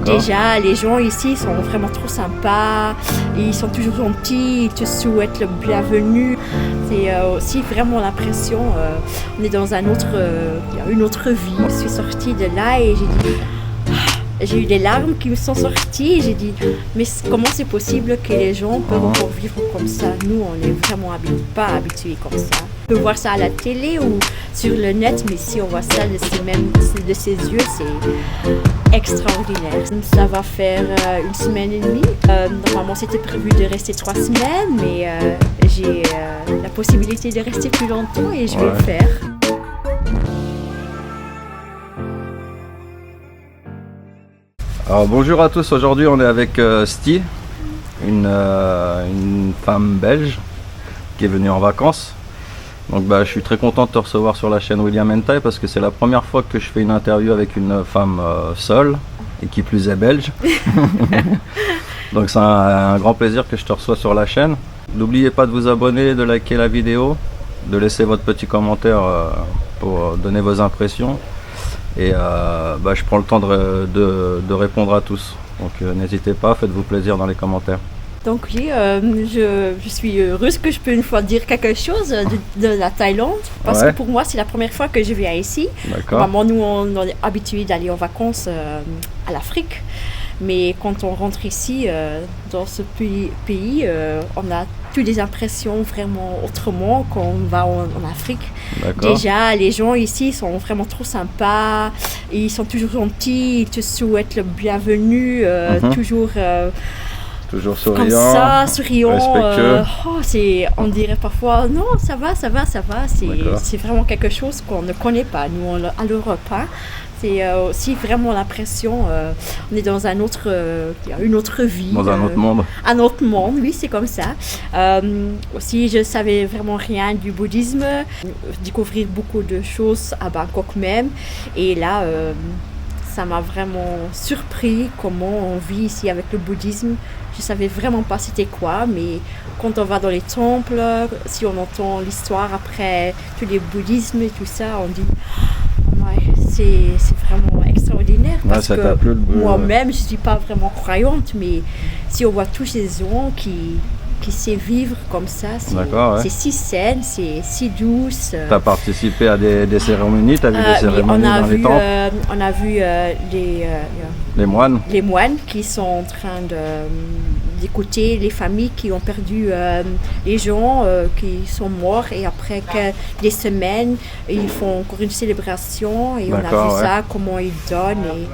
Déjà, les gens ici sont vraiment trop sympas, ils sont toujours gentils, ils te souhaitent le bienvenu. C'est aussi vraiment l'impression, on est dans une autre vie. Je suis sortie de là et j'ai eu des larmes qui me sont sorties et j'ai dit mais comment c'est possible que les gens peuvent encore vivre comme ça? Nous, on n'est vraiment pas habitués comme ça. On peut voir ça à la télé ou sur le net, mais si on voit ça de ses yeux, c'est extraordinaire. Ça va faire 1 semaine et demie. Normalement, c'était prévu de rester 3 semaines, mais j'ai la possibilité de rester plus longtemps et je vais le faire. Alors, bonjour à tous, aujourd'hui on est avec Sty, une femme belge qui est venue en vacances. Donc je suis très content de te recevoir sur la chaîne William Hentai parce que c'est la première fois que je fais une interview avec une femme seule et qui plus est belge. Donc c'est un grand plaisir que je te reçois sur la chaîne. N'oubliez pas de vous abonner, de liker la vidéo, de laisser votre petit commentaire pour donner vos impressions. Et je prends le temps de répondre à tous. Donc n'hésitez pas, faites-vous plaisir dans les commentaires. Donc oui, je suis heureuse que je peux une fois dire quelque chose de la Thaïlande. Parce que pour moi, c'est la première fois que je viens ici. Normalement, nous, on est habitués d'aller en vacances à l'Afrique. Mais quand on rentre ici, dans ce pays, on a toutes les impressions vraiment autrement quand on va en Afrique. Déjà, les gens ici sont vraiment trop sympas, ils sont toujours gentils, ils te souhaitent le bienvenu, toujours souriant, comme ça, souriant, respectueux. On dirait parfois non, ça va. C'est vraiment quelque chose qu'on ne connaît pas, nous, à l'Europe. C'est aussi vraiment l'impression, on est dans une autre vie. Dans un autre monde. Un autre monde, oui, c'est comme ça. Aussi, je savais vraiment rien du bouddhisme, découvrir beaucoup de choses à Bangkok même. Et là, ça m'a vraiment surpris comment on vit ici avec le bouddhisme. Je savais vraiment pas c'était quoi, mais quand on va dans les temples, si on entend l'histoire après tous les bouddhismes et tout ça, on dit c'est vraiment extraordinaire parce que moi-même je suis pas vraiment croyante, mais si on voit tous ces gens qui savent vivre comme ça, c'est si sain, c'est si douce. Tu as participé à des cérémonies, tu as vu des cérémonies dans les temples? On a vu les moines. Les moines qui sont en train d'écouter les familles qui ont perdu les gens qui sont morts, et après des semaines ils font encore une célébration et on a vu ça, comment ils donnent, et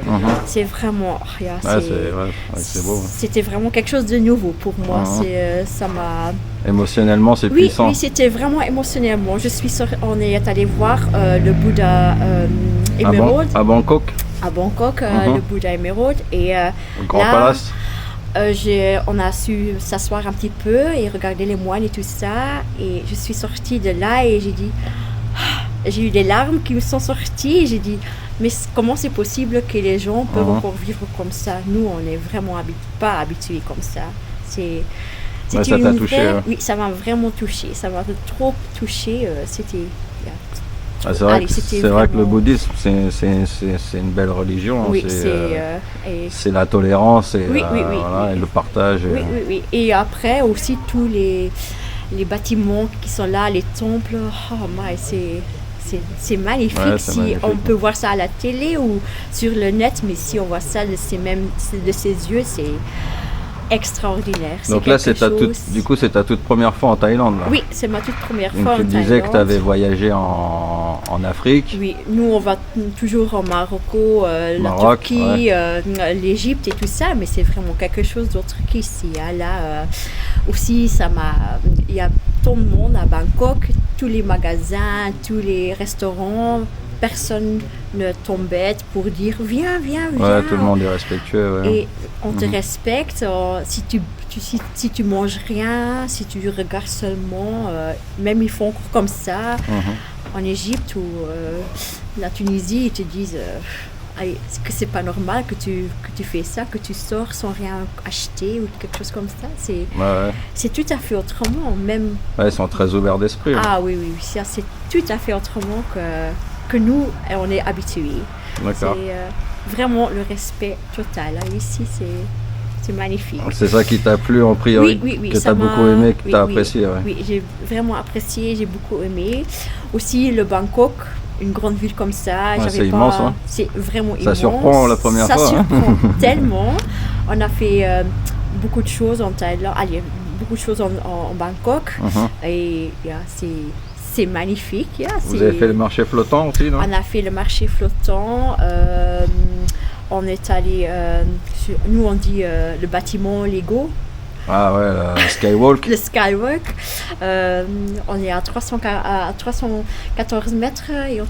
c'est vraiment c'est beau. C'était vraiment quelque chose de nouveau pour moi. Ça m'a émotionnellement, c'est puissant. Oui, c'était vraiment émotionnellement. On est allé voir le Bouddha émeraude à Bangkok. À Bangkok, le Bouddha émeraude, et le Grand Palace. On a su s'asseoir un petit peu et regarder les moines et tout ça, et je suis sortie de là et j'ai eu des larmes qui me sont sorties et j'ai dit mais comment c'est possible que les gens peuvent encore vivre comme ça? Nous, on n'est vraiment pas habitués comme ça. Ça t'a touché? Oui, ça m'a vraiment touché, ça m'a trop touché. C'est vrai que le bouddhisme, c'est une belle religion. Oui, c'est la tolérance et, et le partage. Oui. Et après aussi tous les bâtiments qui sont là, les temples, c'est magnifique. On peut voir ça à la télé ou sur le net, mais si on voit ça de ses yeux, c'est extraordinaire. Donc là, c'est ta toute première fois en Thaïlande, là. Oui, c'est ma toute première fois en Thaïlande. Tu disais que tu avais voyagé en Afrique. Oui, nous on va toujours au Maroc, la Turquie, l'Égypte et tout ça, mais c'est vraiment quelque chose d'autre qu'ici. Là aussi, il y a tant de monde à Bangkok, tous les magasins, tous les restaurants. Personne ne t'embête pour dire viens. Ouais, tout le monde est respectueux. Ouais. Et on te respecte. Si tu manges rien, si tu regardes seulement, même ils font encore comme ça. En Égypte ou la Tunisie, ils te disent que c'est pas normal que tu fais ça, que tu sors sans rien acheter ou quelque chose comme ça. C'est tout à fait autrement. Même... Ouais, ils sont très ouverts d'esprit. Ah oui, ça, c'est tout à fait autrement que nous, on est habitués. D'accord. vraiment le respect total. Hein. Ici, c'est magnifique. C'est ça qui t'a plu en priorité, oui, que tu as beaucoup aimé, que tu as apprécié. Ouais. Oui, j'ai vraiment apprécié, j'ai beaucoup aimé. Aussi le Bangkok, une grande ville comme ça. Ouais, c'est immense. Hein. C'est vraiment immense. Ça surprend la première fois. Ça surprend tellement. On a fait beaucoup de choses en Thaïlande, beaucoup de choses en Bangkok. Et c'est magnifique. Vous avez fait le marché flottant aussi, non? On a fait le marché flottant. On est allé, nous on dit le bâtiment Lego. Ah ouais, le Skywalk. Le Skywalk. On est à 314 mètres et on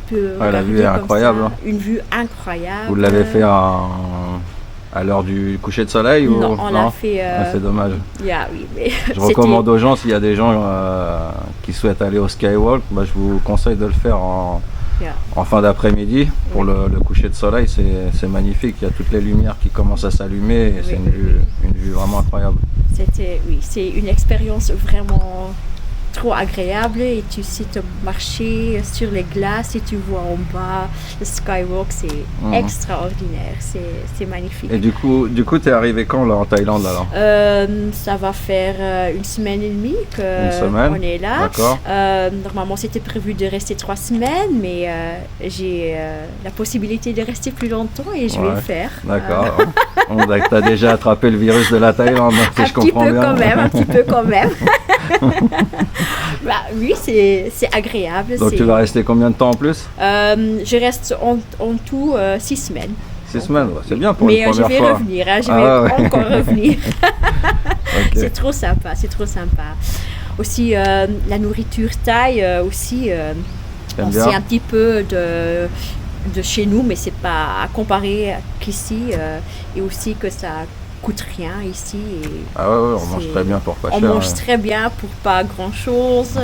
peut la vue est incroyable. Hein. Une vue incroyable. Vous l'avez fait à l'heure du coucher de soleil ou... Non, on l'a fait... c'est dommage. Oui, mais je recommande aux gens, s'il y a des gens qui souhaitent aller au Skywalk, je vous conseille de le faire en fin d'après-midi pour le coucher de soleil. C'est magnifique, il y a toutes les lumières qui commencent à s'allumer et c'est une vue vraiment incroyable. C'est une expérience vraiment trop agréable et tu sais te marcher sur les glaces et tu vois en bas le Skywalk, c'est extraordinaire, c'est magnifique. Et du coup tu es arrivé quand là en Thaïlande alors? Ça va faire une semaine et demie qu'on est là. D'accord. Normalement c'était prévu de rester 3 semaines, mais j'ai la possibilité de rester plus longtemps et je vais le faire. D'accord. Tu as déjà attrapé le virus de la Thaïlande, si je comprends bien. Un petit peu quand même. Oui, c'est agréable. Donc tu vas rester combien de temps en plus? Je reste en tout 6 semaines. 6 semaines, c'est bien pour une première fois. Mais je vais revenir, je vais encore revenir. Okay. C'est trop sympa. Aussi, la nourriture thaï, aussi, c'est un petit peu de chez nous, mais c'est pas à comparer qu'ici. Et aussi que ça coûte rien ici. Et on mange très bien pour pas cher. On mange très bien pour pas grand chose.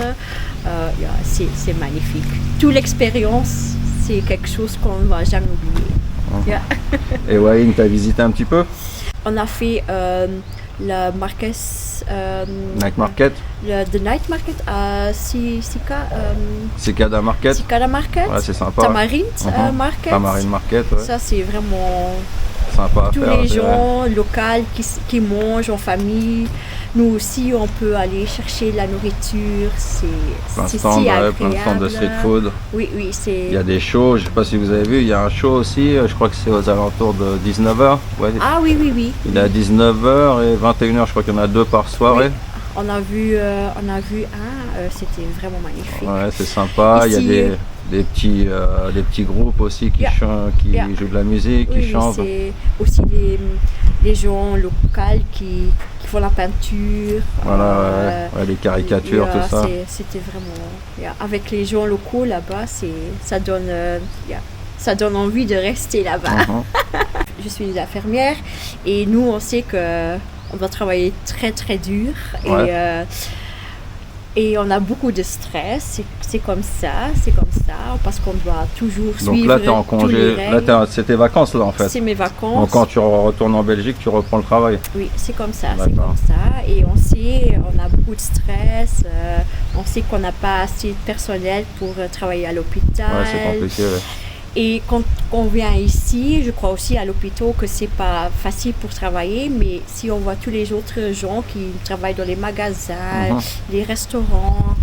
C'est magnifique. Toute l'expérience, c'est quelque chose qu'on ne va jamais oublier. Et Hua Hin, tu as visité un petit peu? On a fait le market. Night Market? The Night Market à Cicada Market. Cicada Market. Ouais, c'est sympa. Tamarind Market. Tamarind Market, ouais. Ça, c'est vraiment sympa à tous faire, les gens locaux qui mangent en famille. Nous aussi, on peut aller chercher la nourriture. C'est si agréable. Plein de stands de street food. Oui, c'est... Il y a des shows, je ne sais pas si vous avez vu, il y a un show aussi, je crois que c'est aux alentours de 19h. Ouais. Ah oui. Il est à 19h et 21h, je crois qu'il y en a 2 par soirée. Oui. On a vu un, c'était vraiment magnifique. Ouais, c'est sympa. Ici, il y a des petits groupes aussi qui jouent de la musique, qui chantent. C'est aussi les gens locaux qui font la peinture. Voilà, les caricatures, tout ça. C'était vraiment... Avec les gens locaux là-bas, ça donne envie de rester là-bas. Je suis une infirmière et nous, on sait qu'on doit travailler très très dur. Et on a beaucoup de stress, c'est comme ça, parce qu'on doit toujours suivre. Donc là, tu es en congé, là, c'est tes vacances là en fait. C'est mes vacances. Donc quand tu retournes en Belgique, tu reprends le travail. Oui, c'est comme ça. Et on sait, on a beaucoup de stress, on sait qu'on n'a pas assez de personnel pour travailler à l'hôpital. Ouais, c'est compliqué. Ouais. Et quand on vient ici, je crois aussi à l'hôpital que c'est pas facile pour travailler, mais si on voit tous les autres gens qui travaillent dans les magasins, les restaurants,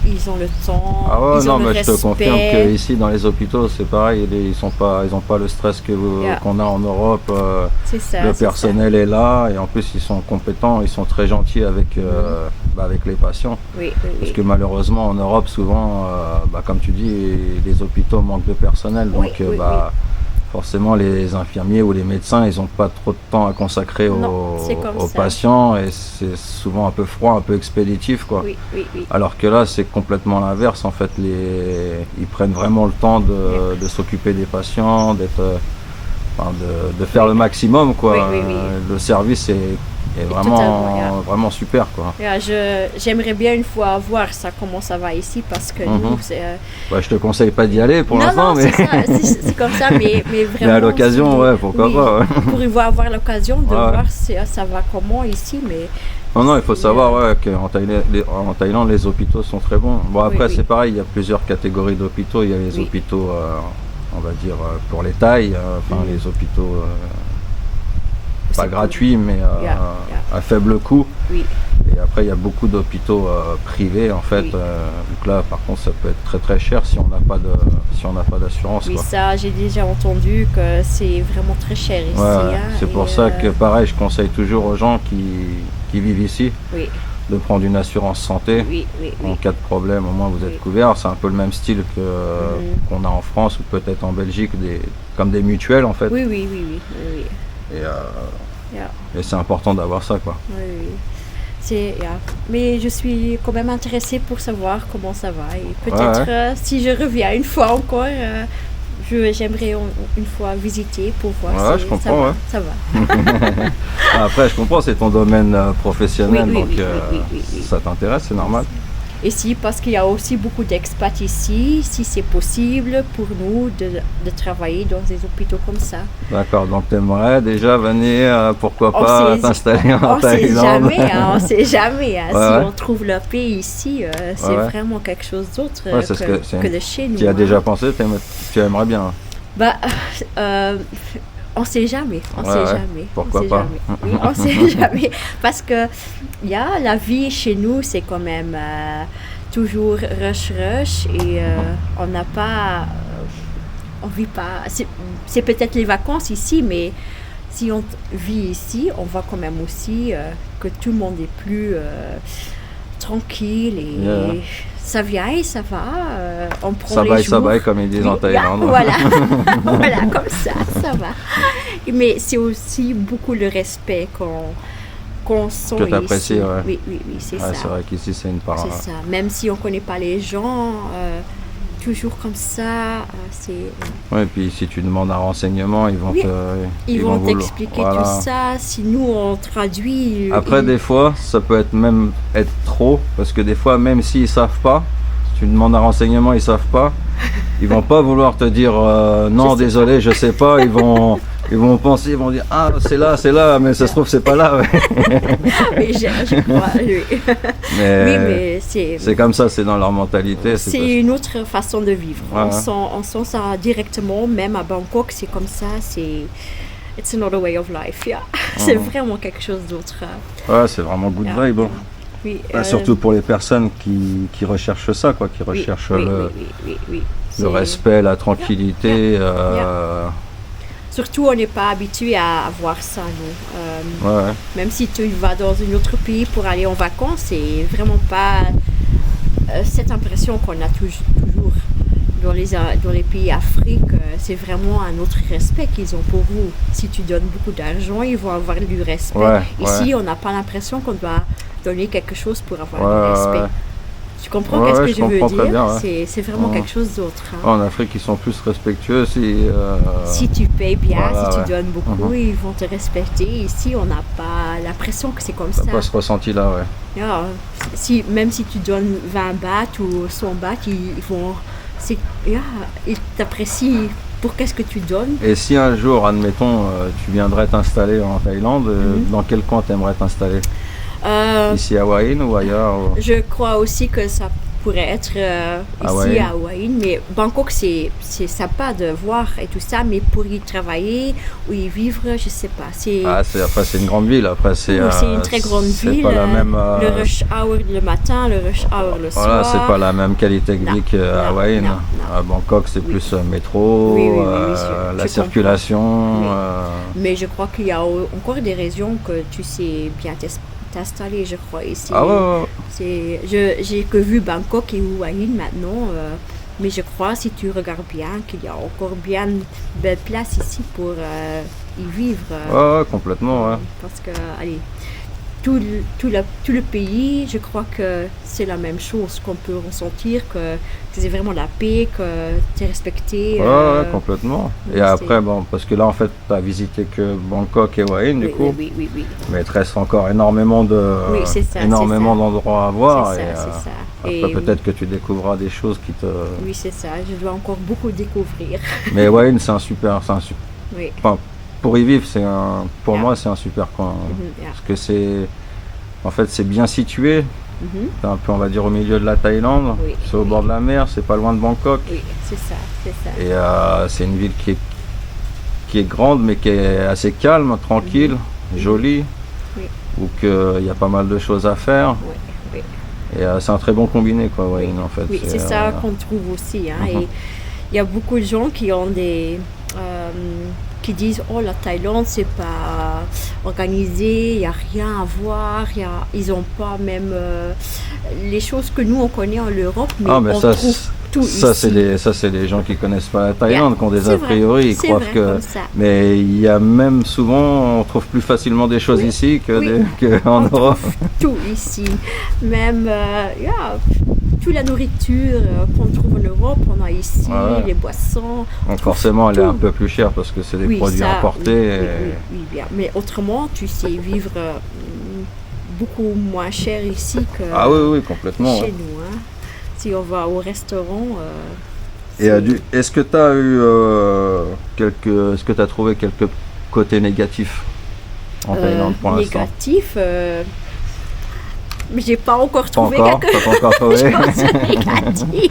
ils ont le temps, ils ont le respect. Je te confirme qu'ici dans les hôpitaux c'est pareil, ils n'ont pas le stress qu'on a en Europe. Le personnel est là et en plus ils sont compétents, ils sont très gentils avec les patients. Parce que malheureusement en Europe souvent, comme tu dis, les hôpitaux manquent de personnel, donc forcément les infirmiers ou les médecins, ils n'ont pas trop de temps à consacrer aux patients et c'est souvent un peu froid, un peu expéditif quoi. Alors que là c'est complètement l'inverse en fait, ils prennent vraiment le temps de s'occuper des patients, de faire le maximum quoi. Le service est vraiment super quoi. J'aimerais bien une fois voir ça, comment ça va ici, parce que nous je te conseille pas d'y aller pour l'instant, mais c'est comme ça, mais vraiment. Mais à l'occasion, pourquoi pas. Pour avoir l'occasion de voir ça va comment ici, mais. Non, il faut savoir qu'en Thaïlande, les hôpitaux sont très bons. Bon, après, c'est pareil, il y a plusieurs catégories d'hôpitaux. Il y a les hôpitaux on va dire, pour les tailles, enfin les hôpitaux pas C'est gratuits, mais Yeah, à faible coût. Oui, Et après, il y a beaucoup d'hôpitaux privés, en fait. Oui. Donc là, par contre, ça peut être très très cher si on n'a pas de, si on n'a pas d'assurance, oui, quoi. ça, j'ai déjà entendu que c'est vraiment très cher ici. Ouais, hein, c'est et, pour ça que, pareil, je conseille toujours aux gens qui vivent ici Oui, de prendre une assurance santé. oui, oui, En oui. cas de problème, au moins vous êtes Oui. couverts. C'est un peu le même style que qu'on a en France ou peut-être en Belgique, comme des mutuelles, en fait. Oui, oui, oui, oui, oui, oui. Et, Yeah. et c'est important d'avoir ça, quoi. Oui, oui. Yeah. Mais je suis quand même intéressée pour savoir comment ça va. Et peut-être si je reviens une fois encore, j'aimerais une fois visiter pour voir Ouais, si je comprends, ça va. Après, je comprends, c'est ton domaine professionnel, Oui, oui, donc oui, oui, oui, oui. ça t'intéresse, c'est normal. Et si, parce qu'il y a aussi beaucoup d'expats ici, si c'est possible pour nous de travailler dans des hôpitaux comme ça. D'accord, donc t'aimerais déjà venir, pourquoi On pas sait- t'installer en On sait Thaïlande. jamais, hein, on sait jamais. Hein. Ouais, Si ouais. on trouve le pays ici, c'est Ouais, ouais. vraiment quelque chose d'autre Ouais, c'est ce que- c'est que une- de chez nous. Tu y as hein. déjà pensé, tu aimerais bien. Bah, on sait jamais, on Ouais, sait ouais. jamais. Pourquoi on sait pas. jamais. Oui, on sait jamais. Parce que la vie chez nous, c'est quand même toujours rush et on n'a pas, on vit pas. C'est peut-être les vacances ici, mais si on vit ici, on voit quand même aussi que tout le monde est plus tranquille et Yeah. ça vient et ça va. On prend Ça les baille, jours. comme ils disent Oui, en Thaïlande. Voilà, voilà, comme ça va. Mais c'est aussi beaucoup le respect qu'on sent Que t'apprécies, ici. ouais. Oui, oui, oui, c'est Ouais, ça. c'est vrai qu'ici c'est une part. C'est ça. Même si on ne connaît pas les gens, toujours comme ça, c'est... Ouais, et puis si tu demandes un renseignement, ils vont Oui, te. Ils vont vouloir- t'expliquer voilà. tout ça. Si nous, on traduit... Après, des fois, ça peut être trop, parce que des fois, même s'ils savent pas, si tu demandes un renseignement, ils savent pas, ils vont pas vouloir te dire non, Je sais désolé, je sais pas. Ils vont penser, ils vont dire ah c'est là, mais ça se trouve c'est pas là. Ouais. Oui, je crois, oui. Mais, Oui, mais c'est comme ça, c'est dans leur mentalité. c'est pas- une autre façon de vivre. Ouais. On sent ça directement, même à Bangkok, c'est comme ça, it's another way of life, yeah. C'est vraiment quelque chose d'autre. Ouais, c'est vraiment good Yeah. vibe. Hein. Oui, Surtout pour les personnes qui recherchent ça, quoi, qui oui, recherchent oui, le, oui, oui, oui. le C'est- respect, la tranquillité. Surtout, on n'est pas habitué à voir ça, nous. Ouais, ouais. Même si tu vas dans un autre pays pour aller en vacances, c'est vraiment pas cette impression qu'on a toujours dans les pays d'Afrique. C'est vraiment un autre respect qu'ils ont pour vous. Si tu donnes beaucoup d'argent, ils vont avoir du respect. Ouais, Ici, on n'a pas l'impression qu'on doit donner quelque chose pour avoir Ouais, du respect. ouais. Tu comprends Ouais, qu'est-ce ouais, que je je veux comprends très dire? bien, ouais. C'est vraiment Ouais. quelque chose d'autre. hein. En Afrique, ils sont plus respectueux. Si tu payes bien, Voilà, si ouais. tu donnes beaucoup, ils vont te respecter. Ici, on n'a pas l'impression que c'est comme T'as ça. pas ce ressenti-là, ouais. Ah, même si tu donnes 20 bahts ou 100 bahts, ils t'apprécient pour qu'est-ce que tu donnes. Et si un jour, admettons, tu viendrais t'installer en Thaïlande, dans quel coin t'aimerais t'installer? Ici à Hua Hin ou ailleurs ou- Je crois aussi que ça pourrait être ici à Hua Hin, mais Bangkok c'est sympa de voir et tout ça, mais pour y travailler ou y vivre, je sais pas. Après, c'est une grande ville. Après, c'est une très grande c'est ville. pas la même, Le rush hour le matin, le rush hour le soir. voilà, c'est pas la même qualité de Non, vie qu'à non, Hua Hin. non, non. À Bangkok, c'est plus métro, Oui, oui, oui, la je circulation. Oui. Mais je crois qu'il y a encore des raisons que tu sais bien t'installer, je crois, ici. Ah ouais. J'ai que vu Bangkok et Hua Hin maintenant, mais je crois, si tu regardes bien, qu'il y a encore bien de belles places ici pour y vivre. Ouais, complètement, ouais. Parce que, allez, tout le pays, je crois que c'est la même chose qu'on peut ressentir, que c'est vraiment la paix, que tu es respecté. Ouais, complètement. Et c'est- après, bon, parce que là, en fait, tu as visité que Bangkok et Hua Hin, du Oui, coup. oui, oui, oui. Mais il te reste encore énormément Oui, c'est ça, énormément c'est ça. d'endroits à voir. C'est ça, et, c'est ça. après, Et- peut-être que tu découvriras des choses qui te. Oui, c'est ça. Je dois encore beaucoup découvrir. Mais Hua Hin, c'est un super. Oui. Enfin, pour y vivre, pour Yeah. moi, c'est un super coin. Mhm, yeah. Parce que c'est. En fait, c'est bien situé. Mhm. C'est un peu, on va dire, au milieu de la Thaïlande. Oui, C'est au bord de la mer, c'est pas loin de Bangkok. Oui, c'est ça, c'est ça. Et c'est une ville qui est grande, mais qui est assez calme, tranquille, jolie. Oui. Où il y a pas mal de choses à faire. Oui, oui. Et c'est un très bon combiné, quoi, Wayne, en fait. Oui, c'est ça qu'on trouve aussi. Hein. Et il y a beaucoup de gens qui ont qui disent oh, la Thaïlande c'est pas organisé, il n'y a rien à voir, ils n'ont pas même les choses que nous on connaît en Europe, mais on trouve tout ça ici. c'est les gens qui connaissent pas la Thaïlande, qui ont des a priori, ils croient vrai, que. Mais il y a même souvent, on trouve plus facilement des choses ici qu'en Europe. Tout ici, même toute la nourriture qu'on trouve en Europe, on a ici, les boissons. Donc forcément, elle est un peu plus chère parce que c'est des produits importés. Oui, bien. Mais autrement, tu sais vivre beaucoup moins cher ici que complètement, chez nous. Hein. Si on va au restaurant. Et est-ce que tu as eu est-ce que tu as trouvé quelques côtés négatifs en Thaïlande pour l'instant? Négatifs. Mais j'ai pas encore trouvé quelque chose de négatif.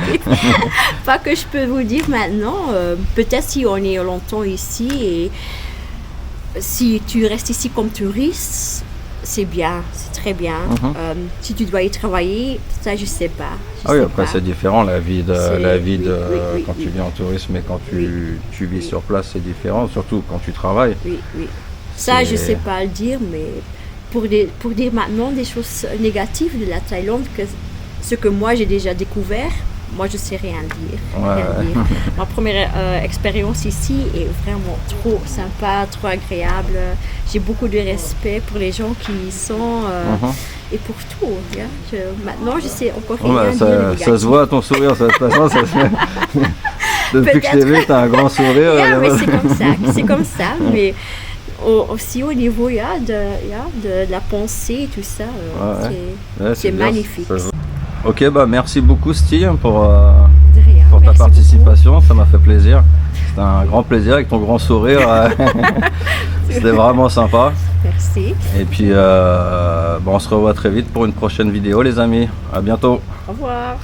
Pas que je peux vous dire maintenant. Peut-être si on est longtemps ici et si tu restes ici comme touriste, c'est bien, c'est très bien. Si tu dois y travailler, ça je sais pas. Après c'est différent la vie quand tu viens en tourisme et quand tu vis sur place, c'est différent, surtout quand tu travailles. Oui. Ça je sais pas le dire, mais pour dire maintenant des choses négatives de la Thaïlande, ce que moi j'ai déjà découvert, moi je sais rien dire. Ma première expérience ici est vraiment trop sympa, trop agréable. J'ai beaucoup de respect pour les gens qui y sont et pour tout. Maintenant je sais encore rien dire. Ça se voit à ton sourire, de toute façon. Depuis que je t'ai vu, tu as un grand sourire. Mais c'est comme ça. Mais aussi au niveau de la pensée, tout ça, c'est magnifique. Ok, merci beaucoup Sty pour ta Merci participation, beaucoup. Ça m'a fait plaisir. C'était un grand plaisir avec ton grand sourire. C'était vraiment sympa. Merci. Et puis on se revoit très vite pour une prochaine vidéo les amis. À bientôt. Au revoir.